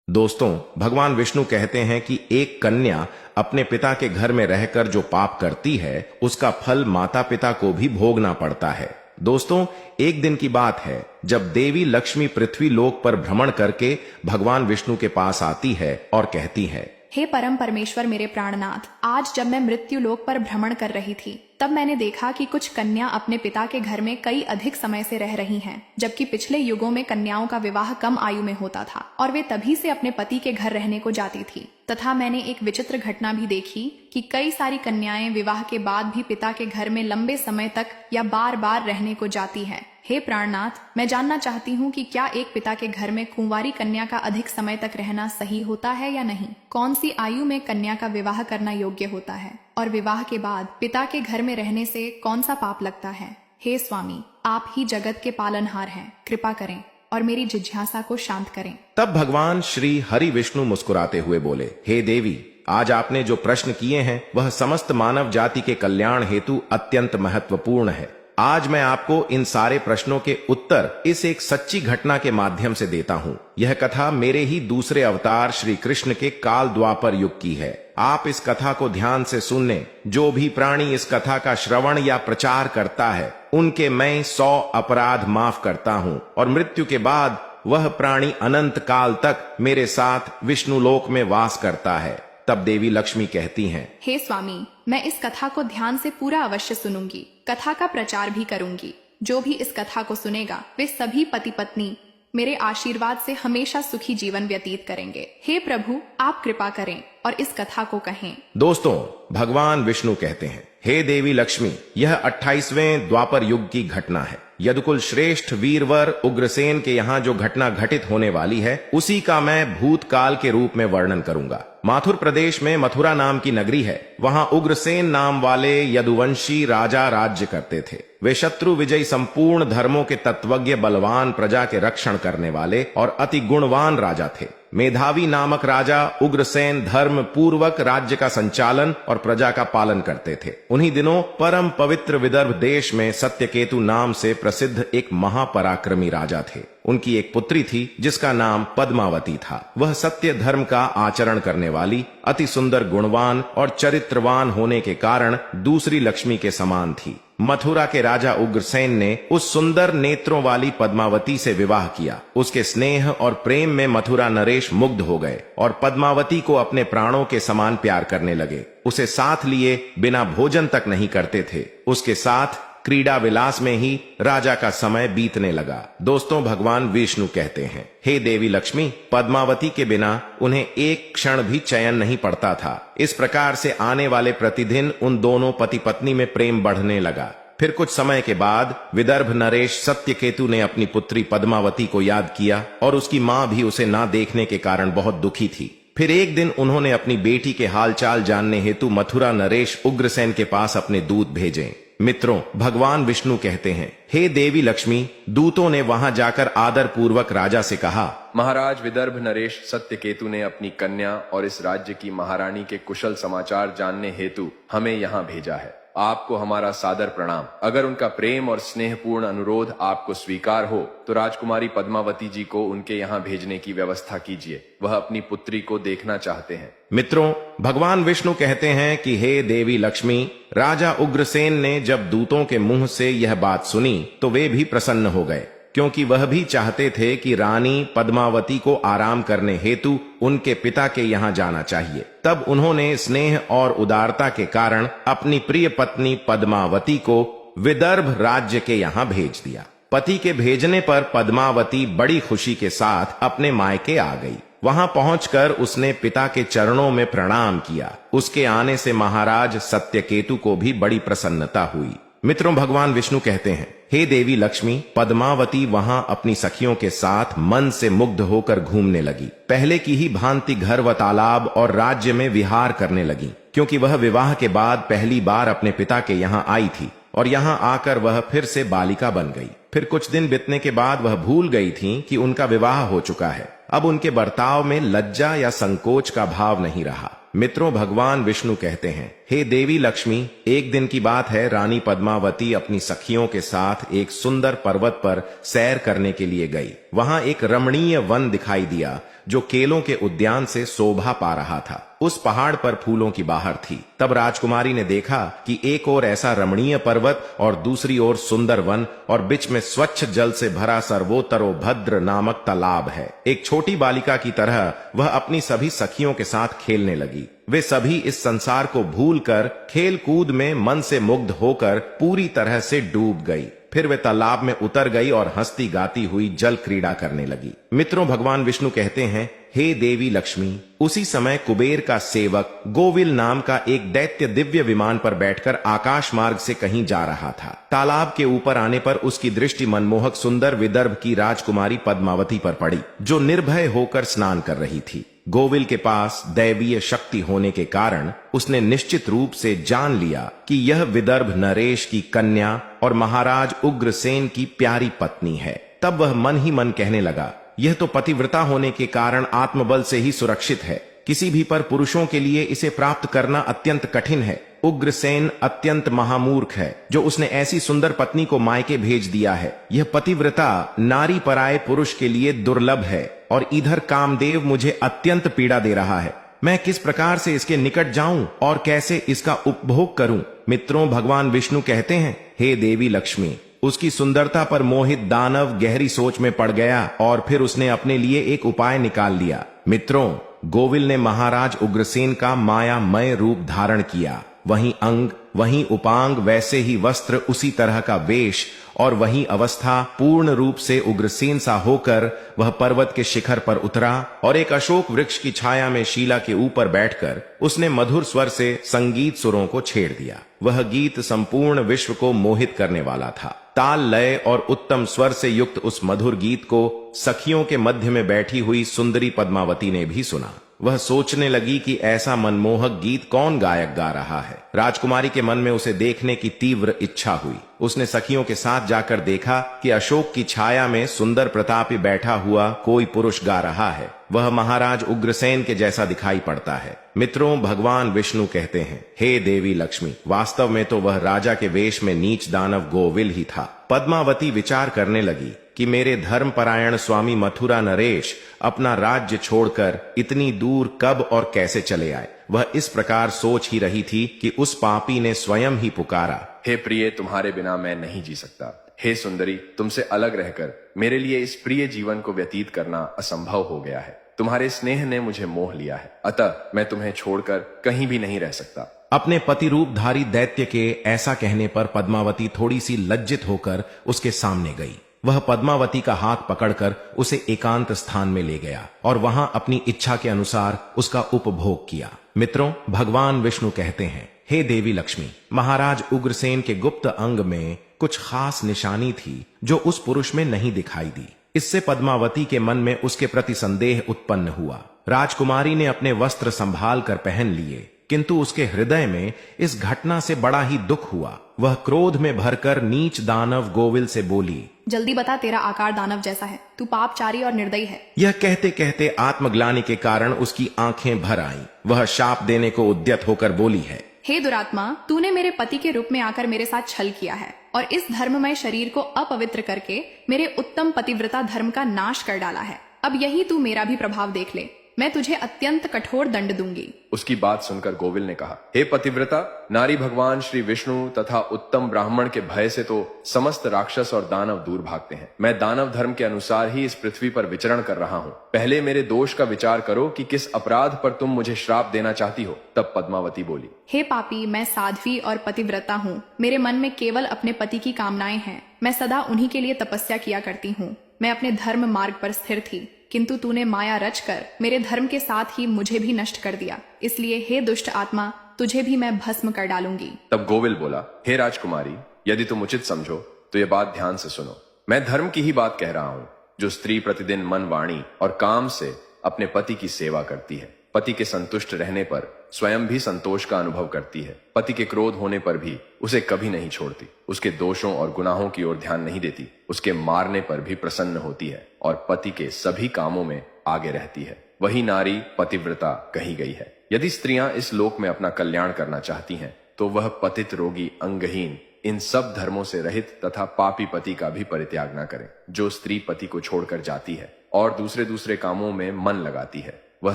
दोस्तों, भगवान विष्णु कहते हैं कि एक कन्या अपने पिता के घर में रहकर जो पाप करती है उसका फल माता पिता को भी भोगना पड़ता है। दोस्तों, एक दिन की बात है जब देवी लक्ष्मी पृथ्वी लोक पर भ्रमण करके भगवान विष्णु के पास आती है और कहती है, हे परम परमेश्वर मेरे प्राणनाथ, आज जब मैं मृत्यु लोक पर भ्रमण कर रही थी तब मैंने देखा कि कुछ कन्या अपने पिता के घर में कई अधिक समय से रह रही हैं, जबकि पिछले युगों में कन्याओं का विवाह कम आयु में होता था और वे तभी से अपने पति के घर रहने को जाती थी। तथा मैंने एक विचित्र घटना भी देखी कि कई सारी कन्याएं विवाह के बाद भी पिता के घर में लंबे समय तक या बार बार रहने को जाती हैं। हे प्राणनाथ, मैं जानना चाहती हूँ कि क्या एक पिता के घर में कुंवारी कन्या का अधिक समय तक रहना सही होता है या नहीं? कौन सी आयु में कन्या का विवाह करना योग्य होता है और विवाह के बाद पिता के घर में रहने से कौन सा पाप लगता है? हे स्वामी, आप ही जगत के पालनहार हैं, कृपा करें और मेरी जिज्ञासा को शांत करें। तब भगवान श्री हरि विष्णु मुस्कुराते हुए बोले, हे देवी, आज आपने जो प्रश्न किए हैं वह समस्त मानव जाति के कल्याण हेतु अत्यंत महत्वपूर्ण है। आज मैं आपको इन सारे प्रश्नों के उत्तर इस एक सच्ची घटना के माध्यम से देता हूँ। यह कथा मेरे ही दूसरे अवतार श्री कृष्ण के काल द्वापर युग की है। आप इस कथा को ध्यान से सुनने। जो भी प्राणी इस कथा का श्रवण या प्रचार करता है उनके मैं 100 अपराध माफ करता हूँ और मृत्यु के बाद वह प्राणी अनंत काल तक मेरे साथ विष्णु लोक में वास करता है। तब देवी लक्ष्मी कहती हैं, हे स्वामी, मैं इस कथा को ध्यान से पूरा अवश्य सुनूंगी, कथा का प्रचार भी करूंगी। जो भी इस कथा को सुनेगा वे सभी पति पत्नी मेरे आशीर्वाद से हमेशा सुखी जीवन व्यतीत करेंगे। हे प्रभु, आप कृपा करें और इस कथा को कहें। दोस्तों, भगवान विष्णु कहते हैं, हे देवी लक्ष्मी, यह 28वें द्वापर युग की घटना है। यदुकुल श्रेष्ठ वीरवर उग्रसेन के यहाँ जो घटना घटित होने वाली है उसी का मैं भूतकाल के रूप में वर्णन करूंगा। माथुर प्रदेश में मथुरा नाम की नगरी है। वहां उग्रसेन नाम वाले यदुवंशी राजा राज्य करते थे। वे शत्रु विजयी संपूर्ण धर्मों के तत्वज्ञ बलवान प्रजा के रक्षण करने वाले और अति गुणवान राजा थे। मेधावी नामक राजा उग्रसेन धर्म पूर्वक राज्य का संचालन और प्रजा का पालन करते थे। उन्हीं दिनों परम पवित्र विदर्भ देश में सत्यकेतु नाम से प्रसिद्ध एक महापराक्रमी राजा थे। उनकी एक पुत्री थी जिसका नाम पद्मावती था। वह सत्य धर्म का आचरण करने वाली, अति सुंदर, गुणवान और चरित्रवान होने के कारण दूसरी लक्ष्मी के समान थी। मथुरा के राजा उग्रसेन ने उस सुंदर नेत्रों वाली पद्मावती से विवाह किया। उसके स्नेह और प्रेम में मथुरा नरेश मुग्ध हो गए और पद्मावती को अपने प्राणों के समान प्यार करने लगे। उसे साथ लिए बिना भोजन तक नहीं करते थे। उसके साथ क्रीड़ा विलास में ही राजा का समय बीतने लगा। दोस्तों, भगवान विष्णु कहते हैं, हे देवी लक्ष्मी, पद्मावती के बिना उन्हें एक क्षण भी चैन नहीं पड़ता था। इस प्रकार से आने वाले प्रतिदिन उन दोनों पति पत्नी में प्रेम बढ़ने लगा। फिर कुछ समय के बाद विदर्भ नरेश सत्यकेतु ने अपनी पुत्री पद्मावती को याद किया और उसकी मां भी उसे ना देखने के कारण बहुत दुखी थी। फिर एक दिन उन्होंने अपनी बेटी के हालचाल जानने हेतु मथुरा नरेश उग्रसेन के पास अपने दूत भेजे। मित्रों, भगवान विष्णु कहते हैं, हे देवी लक्ष्मी, दूतों ने वहां जाकर आदर पूर्वक राजा से कहा, महाराज विदर्भ नरेश सत्यकेतु ने अपनी कन्या और इस राज्य की महारानी के कुशल समाचार जानने हेतु हमें यहाँ भेजा है। आपको हमारा सादर प्रणाम। अगर उनका प्रेम और स्नेहपूर्ण अनुरोध आपको स्वीकार हो तो राजकुमारी पद्मावती जी को उनके यहाँ भेजने की व्यवस्था कीजिए। वह अपनी पुत्री को देखना चाहते हैं। मित्रों, भगवान विष्णु कहते हैं कि हे देवी लक्ष्मी, राजा उग्रसेन ने जब दूतों के मुंह से यह बात सुनी तो वे भी प्रसन्न हो गए, क्योंकि वह भी चाहते थे कि रानी पद्मावती को आराम करने हेतु उनके पिता के यहाँ जाना चाहिए। तब उन्होंने स्नेह और उदारता के कारण अपनी प्रिय पत्नी पद्मावती को विदर्भ राज्य के यहाँ भेज दिया। पति के भेजने पर पद्मावती बड़ी खुशी के साथ अपने मायके आ गई। वहां पहुंचकर उसने पिता के चरणों में प्रणाम किया। उसके आने से महाराज सत्यकेतु को भी बड़ी प्रसन्नता हुई। मित्रों, भगवान विष्णु कहते हैं, हे देवी लक्ष्मी, पद्मावती वहां अपनी सखियों के साथ मन से मुग्ध होकर घूमने लगी। पहले की ही भांति घर व तालाब और राज्य में विहार करने लगी, क्योंकि वह विवाह के बाद पहली बार अपने पिता के यहाँ आई थी और यहाँ आकर वह फिर से बालिका बन गई। फिर कुछ दिन बीतने के बाद वह भूल गई थी कि उनका विवाह हो चुका है। अब उनके बर्ताव में लज्जा या संकोच का भाव नहीं रहा। मित्रों, भगवान विष्णु कहते हैं, हे देवी लक्ष्मी, एक दिन की बात है, रानी पद्मावती अपनी सखियों के साथ एक सुंदर पर्वत पर सैर करने के लिए गई। वहां एक रमणीय वन दिखाई दिया जो केलों के उद्यान से शोभा पा रहा था। उस पहाड़ पर फूलों की बहार थी। तब राजकुमारी ने देखा कि एक ओर ऐसा रमणीय पर्वत और दूसरी ओर सुंदर वन और बीच में स्वच्छ जल से भरा सर्वोत्तरोभद्र नामक तालाब है। एक छोटी बालिका की तरह वह अपनी सभी सखियों के साथ खेलने लगी। वे सभी इस संसार को भूलकर खेल कूद में मन से मुग्ध होकर पूरी तरह से डूब गई। फिर वे तालाब में उतर गई और हंसती गाती हुई जल क्रीड़ा करने लगी। मित्रों, भगवान विष्णु कहते हैं, हे देवी लक्ष्मी, उसी समय कुबेर का सेवक गोविल नाम का एक दैत्य दिव्य विमान पर बैठकर आकाश मार्ग से कहीं जा रहा था। तालाब के ऊपर आने पर उसकी दृष्टि मनमोहक सुंदर विदर्भ की राजकुमारी पद्मावती पर पड़ी, जो निर्भय होकर स्नान कर रही थी। गोविल के पास दैवीय शक्ति होने के कारण उसने निश्चित रूप से जान लिया कि यह विदर्भ नरेश की कन्या और महाराज उग्रसेन की प्यारी पत्नी है। तब वह मन ही मन कहने लगा, यह तो पतिव्रता होने के कारण आत्मबल से ही सुरक्षित है। किसी भी पर पुरुषों के लिए इसे प्राप्त करना अत्यंत कठिन है। उग्रसेन अत्यंत महामूर्ख है जो उसने ऐसी सुंदर पत्नी को मायके भेज दिया है। यह पतिव्रता नारी पराये पुरुष के लिए दुर्लभ है और इधर कामदेव मुझे अत्यंत पीड़ा दे रहा है। मैं किस प्रकार से इसके निकट जाऊं और कैसे इसका उपभोग करूं? मित्रों, भगवान विष्णु कहते हैं, हे देवी लक्ष्मी, उसकी सुंदरता पर मोहित दानव गहरी सोच में पड़ गया और फिर उसने अपने लिए एक उपाय निकाल लिया। मित्रों, गोविल ने महाराज उग्रसेन का मायामय रूप धारण किया। वहीं अंग, वहीं उपांग, वैसे ही वस्त्र, उसी तरह का वेश और वही अवस्था, पूर्ण रूप से उग्रसेन सा होकर वह पर्वत के शिखर पर उतरा और एक अशोक वृक्ष की छाया में शिला के ऊपर बैठकर उसने मधुर स्वर से संगीत सुरों को छेड़ दिया। वह गीत संपूर्ण विश्व को मोहित करने वाला था। ताल, लय और उत्तम स्वर से युक्त उस मधुर गीत को सखियों के मध्य में बैठी हुई सुंदरी पद्मावती ने भी सुना। वह सोचने लगी कि ऐसा मनमोहक गीत कौन गायक गा रहा है। राजकुमारी के मन में उसे देखने की तीव्र इच्छा हुई। उसने सखियों के साथ जाकर देखा कि अशोक की छाया में सुंदर प्रतापी बैठा हुआ कोई पुरुष गा रहा है। वह महाराज उग्रसेन के जैसा दिखाई पड़ता है। मित्रों, भगवान विष्णु कहते हैं, हे देवी लक्ष्मी, वास्तव में तो वह राजा के वेश में नीच दानव गोविल ही था। पद्मावती विचार करने लगी कि मेरे धर्मपरायण स्वामी मथुरा नरेश अपना राज्य छोड़कर इतनी दूर कब और कैसे चले आए। वह इस प्रकार सोच ही रही थी कि उस पापी ने स्वयं ही पुकारा, हे प्रिय, तुम्हारे बिना मैं नहीं जी सकता। हे सुंदरी, तुमसे अलग रहकर मेरे लिए इस प्रिय जीवन को व्यतीत करना असंभव हो गया है। तुम्हारे स्नेह ने मुझे मोह लिया है, अतः मैं तुम्हें छोड़कर कहीं भी नहीं रह सकता। अपने पति रूपधारी दैत्य के ऐसा कहने पर पद्मावती थोड़ी सी लज्जित होकर उसके सामने गई। वह पद्मावती का हाथ पकड़कर उसे एकांत स्थान में ले गया और वहां अपनी इच्छा के अनुसार उसका उपभोग किया। मित्रों, भगवान विष्णु कहते हैं, हे देवी लक्ष्मी, महाराज उग्रसेन के गुप्त अंग में कुछ खास निशानी थी जो उस पुरुष में नहीं दिखाई दी। इससे पद्मावती के मन में उसके प्रति संदेह उत्पन्न हुआ। राजकुमारी ने अपने वस्त्र संभाल कर पहन लिए, किंतु उसके हृदय में इस घटना से बड़ा ही दुख हुआ। वह क्रोध में भरकर नीच दानव गोविल से बोली, जल्दी बता, तेरा आकार दानव जैसा है, तू पापचारी और निर्दयी है। यह कहते कहते आत्मग्लानि के कारण उसकी आंखें भर आईं। वह शाप देने को उद्यत होकर बोली है, हे दुरात्मा, तूने मेरे पति के रूप में आकर मेरे साथ छल किया है और इस धर्ममय शरीर को अपवित्र करके मेरे उत्तम पतिव्रता धर्म का नाश कर डाला है। अब यही तू मेरा भी प्रभाव देख ले, मैं तुझे अत्यंत कठोर दंड दूंगी। उसकी बात सुनकर गोविल ने कहा, हे पतिव्रता, नारी भगवान श्री विष्णु तथा उत्तम ब्राह्मण के भय से तो समस्त राक्षस और दानव दूर भागते हैं। मैं दानव धर्म के अनुसार ही इस पृथ्वी पर विचरण कर रहा हूँ। पहले मेरे दोष का विचार करो कि किस अपराध पर तुम मुझे श्राप देना चाहती हो। तब पद्मावती बोली, हे पापी, मैं साध्वी और पतिव्रता हूँ। मेरे मन में केवल अपने पति की कामनाएं हैं। मैं सदा उन्हीं के लिए तपस्या किया करती हूँ। मैं अपने धर्म मार्ग पर स्थिर थी, किंतु तूने माया रचकर मेरे धर्म के साथ ही मुझे भी नष्ट कर दिया। इसलिए हे दुष्ट आत्मा, तुझे भी मैं भस्म कर डालूंगी। तब गोविल बोला, हे राजकुमारी, यदि तुम उचित समझो तो ये बात ध्यान से सुनो। मैं धर्म की ही बात कह रहा हूँ। जो स्त्री प्रतिदिन मन, वाणी और काम से अपने पति की सेवा करती है, पति के संतुष्ट रहने पर स्वयं भी संतोष का अनुभव करती है, पति के क्रोध होने पर भी उसे कभी नहीं छोड़ती, उसके दोषों और गुनाहों की ओर ध्यान नहीं देती, उसके मारने पर भी प्रसन्न होती है और पति के सभी कामों में आगे रहती है, वही नारी पतिव्रता कही गई है। यदि स्त्रियां इस लोक में अपना कल्याण करना चाहती हैं, तो वह पतित, रोगी, अंगहीन, इन सब धर्मों से रहित तथा पापी पति का भी परित्याग न करें। जो स्त्री पति को छोड़कर जाती है और दूसरे कामों में मन लगाती है, वह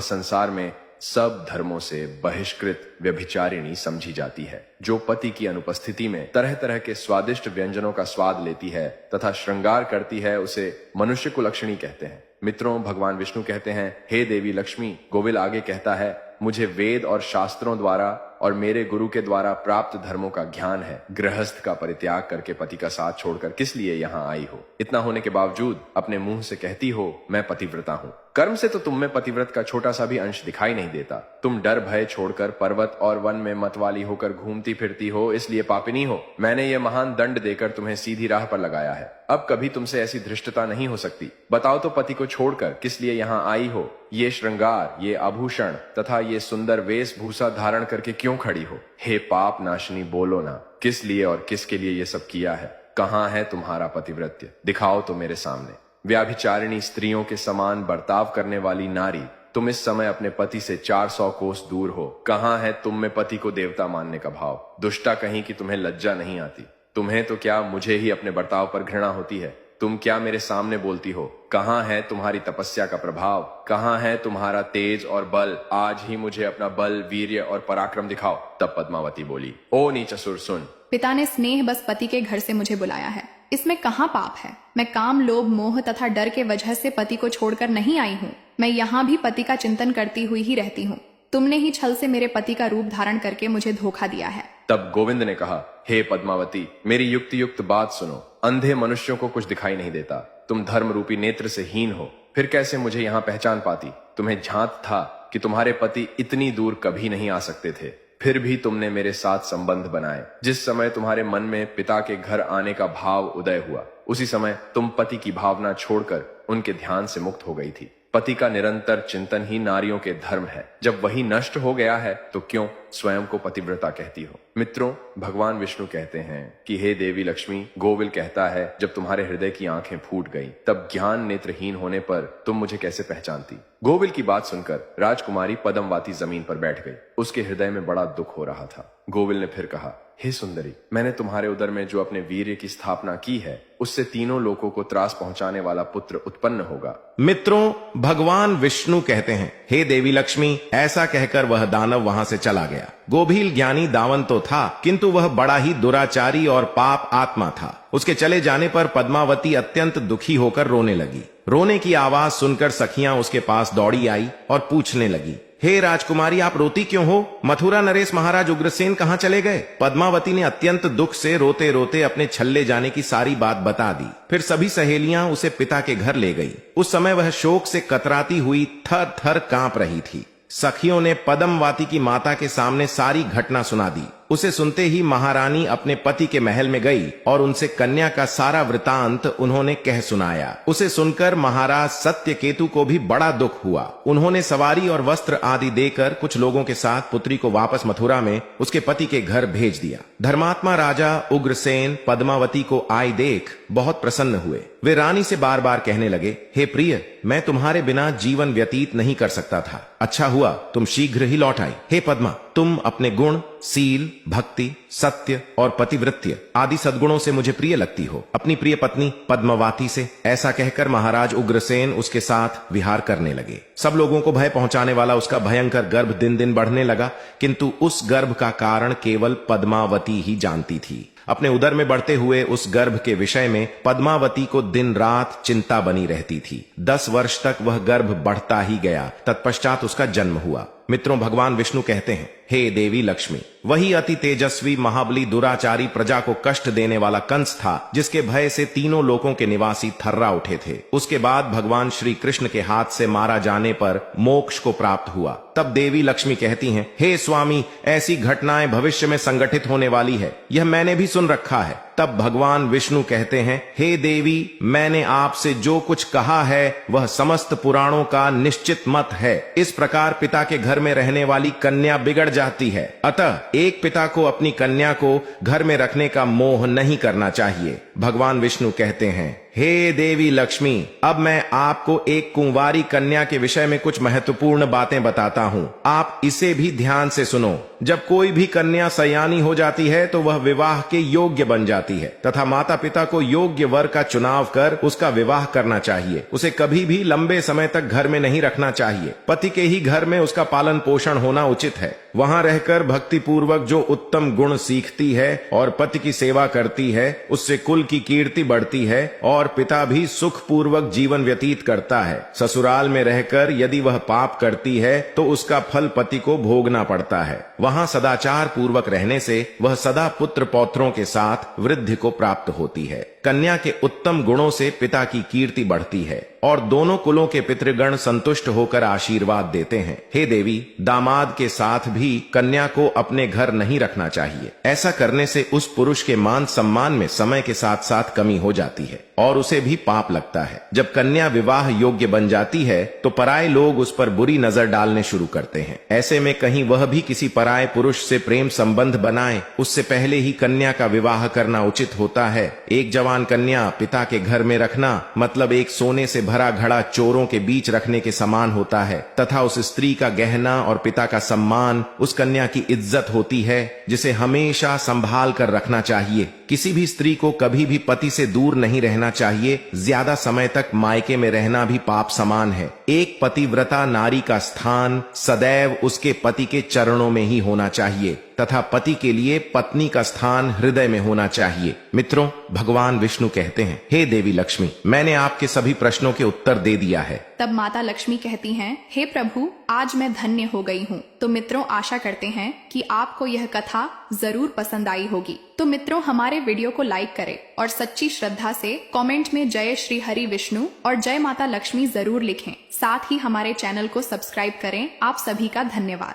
संसार में सब धर्मों से बहिष्कृत व्यभिचारिणी समझी जाती है। जो पति की अनुपस्थिति में तरह तरह के स्वादिष्ट व्यंजनों का स्वाद लेती है तथा श्रृंगार करती है, उसे मनुष्य कुलक्षणी कहते हैं। मित्रों, भगवान विष्णु कहते हैं, हे देवी लक्ष्मी। गोविल आगे कहता है, मुझे वेद और शास्त्रों द्वारा और मेरे गुरु के द्वारा प्राप्त धर्मों का ज्ञान है। गृहस्थ का परित्याग करके पति का साथ छोड़कर किस लिए यहाँ आई हो? इतना होने के बावजूद अपने मुंह से कहती हो, मैं पतिव्रता हूँ। कर्म से तो तुम में पतिव्रत का छोटा सा भी अंश दिखाई नहीं देता। तुम डर भय छोड़कर पर्वत और वन में मतवाली होकर घूमती फिरती हो, इसलिए पापिनी हो। मैंने ये महान दंड देकर तुम्हें सीधी राह पर लगाया है। अब कभी तुमसे ऐसी धृष्टता नहीं हो सकती। बताओ तो पति को छोड़कर किस लिए यहाँ आई हो? ये श्रृंगार, ये आभूषण तथा ये सुंदर वेशभूषा धारण करके क्यों खड़ी हो? हे पाप नाशनी, बोलो ना, किस लिए और किसके लिए ये सब किया है? कहाँ है तुम्हारा पतिव्रत्य? दिखाओ तो मेरे सामने। व्याभिचारिणी स्त्रियों के समान बर्ताव करने वाली नारी, तुम इस समय अपने पति से 400 कोस दूर हो। कहाँ है तुम में पति को देवता मानने का भाव? दुष्टा कहीं कि तुम्हें लज्जा नहीं आती। तुम्हें तो क्या, मुझे ही अपने बर्ताव पर घृणा होती है। तुम क्या मेरे सामने बोलती हो? कहाँ है तुम्हारी तपस्या का प्रभाव? कहाँ है तुम्हारा तेज और बल? आज ही मुझे अपना बल, वीर्य और पराक्रम दिखाओ। तब पद्मावती बोली, ओ नीच असुर, सुन। पिता ने स्नेह बस पति के घर से मुझे बुलाया है। इसमें कहाँ पाप है? मैं काम, लोभ, मोह तथा डर के वजह से पति को छोड़कर नहीं आई हूँ। मैं यहाँ भी पति का चिंतन करती हुई ही रहती हूँ। तुमने ही छल से मेरे पति का रूप धारण करके मुझे धोखा दिया है। तब गोविंद ने कहा, हे पद्मावती, मेरी युक्त युक्त बात सुनो। अंधे मनुष्यों को कुछ दिखाई नहीं देता। तुम धर्म रूपी नेत्र से हीन हो, फिर कैसे मुझे यहाँ पहचान पाती? तुम्हें झांत था कि तुम्हारे पति इतनी दूर कभी नहीं आ सकते थे, फिर भी तुमने मेरे साथ संबंध बनाए। जिस समय तुम्हारे मन में पिता के घर आने का भाव उदय हुआ, उसी समय तुम पति की भावना छोड़कर उनके ध्यान से मुक्त हो गई थी। पति का निरंतर चिंतन ही नारियों के धर्म है। जब वही नष्ट हो गया है, तो क्यों स्वयं को पतिव्रता कहती हो? मित्रों, भगवान विष्णु कहते हैं कि हे देवी लक्ष्मी, गोविल कहता है, जब तुम्हारे हृदय की आंखें फूट गईं, तब ज्ञान नेत्रहीन होने पर तुम मुझे कैसे पहचानती? गोविल की बात सुनकर राजकुमारी पद्मवाती जमीन पर बैठ गई। उसके हृदय में बड़ा दुख हो रहा था। गोविल ने फिर कहा, हे सुंदरी, मैंने तुम्हारे उदर में जो अपने वीर्य की स्थापना की है, उससे तीनों लोकों को त्रास पहुंचाने वाला पुत्र उत्पन्न होगा। मित्रों, भगवान विष्णु कहते हैं, हे देवी लक्ष्मी। ऐसा कहकर वह दानव वहां से चला गया। गोभील ज्ञानी दावन तो था, किंतु वह बड़ा ही दुराचारी और पाप आत्मा था। उसके चले जाने पर पद्मावती अत्यंत दुखी होकर रोने लगी। रोने की आवाज सुनकर सखियां उसके पास दौड़ी आई और पूछने लगी, हे राजकुमारी, आप रोती क्यों हो? मथुरा नरेश महाराज उग्रसेन कहाँ चले गए? पद्मावती ने अत्यंत दुख से रोते रोते अपने छल्ले जाने की सारी बात बता दी। फिर सभी सहेलियां उसे पिता के घर ले गई। उस समय वह शोक से कतराती हुई थर थर कांप रही थी। सखियों ने पद्मवाती की माता के सामने सारी घटना सुना दी। उसे सुनते ही महारानी अपने पति के महल में गई और उनसे कन्या का सारा वृतांत उन्होंने कह सुनाया। उसे सुनकर महाराज सत्यकेतु को भी बड़ा दुख हुआ। उन्होंने सवारी और वस्त्र आदि देकर कुछ लोगों के साथ पुत्री को वापस मथुरा में उसके पति के घर भेज दिया। धर्मात्मा राजा उग्रसेन पद्मावती को आए देख बहुत प्रसन्न हुए। वे रानी से बार बार कहने लगे, हे प्रिय, मैं तुम्हारे बिना जीवन व्यतीत नहीं कर सकता था। अच्छा हुआ तुम शीघ्र ही लौट आई। हे पद्मा, तुम अपने गुण, सील, भक्ति, सत्य और पतिवृत्य आदि सद्गुणों से मुझे प्रिय लगती हो। अपनी प्रिय पत्नी पद्मावती से ऐसा कहकर महाराज उग्रसेन उसके साथ विहार करने लगे। सब लोगों को भय पहुंचाने वाला उसका भयंकर गर्भ दिन दिन बढ़ने लगा, किंतु उस गर्भ का कारण केवल पद्मावती ही जानती थी। अपने उदर में बढ़ते हुए उस गर्भ के विषय में पद्मावती को दिन रात चिंता बनी रहती थी। 10 वर्ष तक वह गर्भ बढ़ता ही गया। तत्पश्चात उसका जन्म हुआ। मित्रों, भगवान विष्णु कहते हैं, हे देवी लक्ष्मी, वही अति तेजस्वी महाबली दुराचारी प्रजा को कष्ट देने वाला कंस था, जिसके भय से तीनों लोकों के निवासी थर्रा उठे थे। उसके बाद भगवान श्री कृष्ण के हाथ से मारा जाने पर मोक्ष को प्राप्त हुआ। तब देवी लक्ष्मी कहती हैं, हे स्वामी, ऐसी घटनाएं भविष्य में संगठित होने वाली है, यह मैंने भी सुन रखा है। तब भगवान विष्णु कहते हैं, हे देवी, मैंने आपसे जो कुछ कहा है वह समस्त पुराणों का निश्चित मत है। इस प्रकार पिता के घर में रहने वाली कन्या बिगड़ जाती है। अतः एक पिता को अपनी कन्या को घर में रखने का मोह नहीं करना चाहिए। भगवान विष्णु कहते हैं, हे देवी लक्ष्मी, अब मैं आपको एक कुंवारी कन्या के विषय में कुछ महत्वपूर्ण बातें बताता हूँ। आप इसे भी ध्यान से सुनो। जब कोई भी कन्या सयानी हो जाती है तो वह विवाह के योग्य बन जाती है तथा माता पिता को योग्य वर का चुनाव कर उसका विवाह करना चाहिए। उसे कभी भी लंबे समय तक घर में नहीं रखना चाहिए। पति के ही घर में उसका पालन पोषण होना उचित है। वहां रहकर भक्ति पूर्वक जो उत्तम गुण सीखती है और पति की सेवा करती है, उससे कुल की कीर्ति बढ़ती है और पिता भी सुख पूर्वक जीवन व्यतीत करता है। ससुराल में रहकर यदि वह पाप करती है तो उसका फल पति को भोगना पड़ता है। वहां सदाचार पूर्वक रहने से वह सदा पुत्र पौत्रों के साथ वृद्धि को प्राप्त होती है। कन्या के उत्तम गुणों से पिता की कीर्ति बढ़ती है और दोनों कुलों के पितृगण संतुष्ट होकर आशीर्वाद देते हैं। हे देवी, दामाद के साथ भी कन्या को अपने घर नहीं रखना चाहिए। ऐसा करने से उस पुरुष के मान सम्मान में समय के साथ साथ कमी हो जाती है और उसे भी पाप लगता है। जब कन्या विवाह योग्य बन जाती है तो पराये लोग उस पर बुरी नजर डालने शुरू करते हैं। ऐसे में कहीं वह भी किसी पराये पुरुष से प्रेम संबंध बनाए, उससे पहले ही कन्या का विवाह करना उचित होता है। एक जवान कन्या पिता के घर में रखना मतलब एक सोने से भरा घड़ा चोरों के बीच रखने के समान होता है तथा उस स्त्री का गहना और पिता का सम्मान उस कन्या की इज्जत होती है, जिसे हमेशा संभाल कर रखना चाहिए। किसी भी स्त्री को कभी भी पति से दूर नहीं रहना चाहिए। ज्यादा समय तक मायके में रहना भी पाप समान है। एक पतिव्रता नारी का स्थान सदैव उसके पति के चरणों में ही होना चाहिए तथा पति के लिए पत्नी का स्थान हृदय में होना चाहिए। मित्रों, भगवान विष्णु कहते हैं, हे देवी लक्ष्मी, मैंने आपके सभी प्रश्नों के उत्तर दे दिया है। तब माता लक्ष्मी कहती हैं, हे प्रभु, आज मैं धन्य हो गई हूँ। तो मित्रों, आशा करते हैं कि आपको यह कथा जरूर पसंद आई होगी। तो मित्रों, हमारे वीडियो को लाइक करें और सच्ची श्रद्धा से कमेंट में जय श्री हरि विष्णु और जय माता लक्ष्मी जरूर लिखें। साथ ही हमारे चैनल को सब्सक्राइब करें। आप सभी का धन्यवाद।